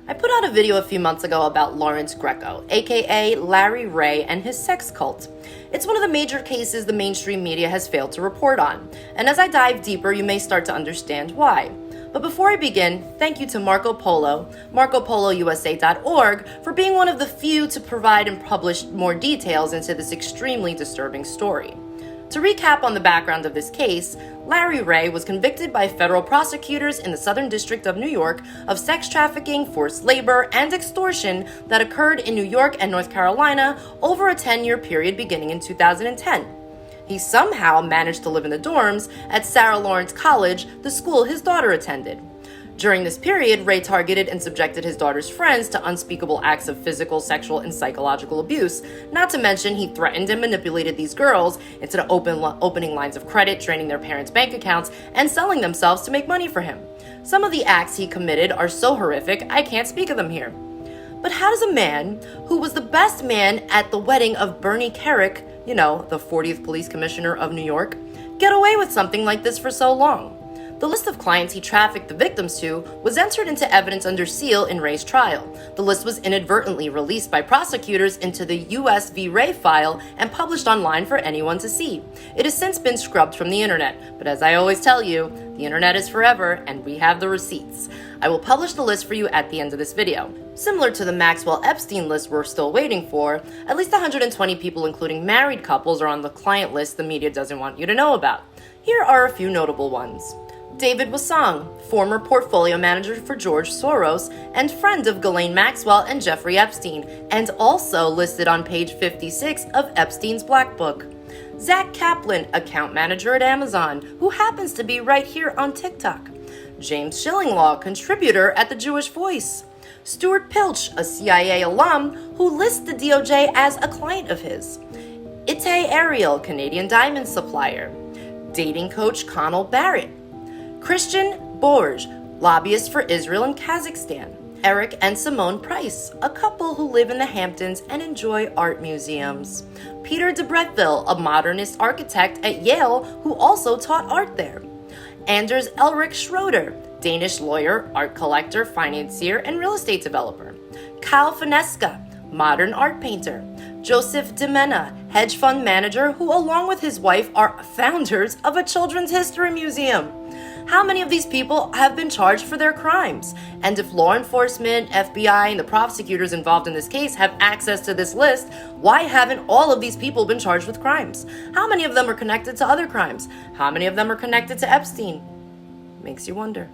I put out a video a few months ago about Lawrence Greco, aka Larry Ray, and his sex cult. It's one of the major cases the mainstream media has failed to report on, and as I dive deeper, you may start to understand why. But before I begin, thank you to Marco Polo, MarcoPoloUSA.org, for being one of the few to provide and publish more details into this extremely disturbing story. To recap on the background of this case, Larry Ray was convicted by federal prosecutors in the Southern District of New York of sex trafficking, forced labor, and extortion that occurred in New York and North Carolina over a 10-year period beginning in 2010. He somehow managed to live in the dorms at Sarah Lawrence College, the school his daughter attended. During this period, Ray targeted and subjected his daughter's friends to unspeakable acts of physical, sexual, and psychological abuse. Not to mention, he threatened and manipulated these girls into opening lines of credit, draining their parents' bank accounts, and selling themselves to make money for him. Some of the acts he committed are so horrific, I can't speak of them here. But how does a man who was the best man at the wedding of Bernie Kerik, the 40th Police Commissioner of New York, get away with something like this for so long? The list of clients he trafficked the victims to was entered into evidence under seal in Ray's trial. The list was inadvertently released by prosecutors into the US v. Ray file and published online for anyone to see. It has since been scrubbed from the internet, but as I always tell you, the internet is forever and we have the receipts. I will publish the list for you at the end of this video. Similar to the Maxwell Epstein list we're still waiting for, at least 120 people, including married couples, are on the client list the media doesn't want you to know about. Here are a few notable ones. David Wassong, former portfolio manager for George Soros and friend of Ghislaine Maxwell and Jeffrey Epstein, and also listed on page 56 of Epstein's Black Book. Zach Kaplan, account manager at Amazon, who happens to be right here on TikTok. James Shillinglaw, contributor at The Jewish Voice. Stuart Pilch, a CIA alum who lists the DOJ as a client of his. Itay Ariel, Canadian diamond supplier. Dating coach Connell Barrett. Christian Borge, lobbyist for Israel and Kazakhstan. Eric and Simone Price, a couple who live in the Hamptons and enjoy art museums. Peter de Bretteville, a modernist architect at Yale who also taught art there. Anders Elric Schroeder, Danish lawyer, art collector, financier, and real estate developer. Kyle Finesca, modern art painter. Joseph DeMena, hedge fund manager who, along with his wife, are founders of a children's history museum. How many of these people have been charged for their crimes? And if law enforcement, FBI, and the prosecutors involved in this case have access to this list, why haven't all of these people been charged with crimes? How many of them are connected to other crimes? How many of them are connected to Epstein? Makes you wonder.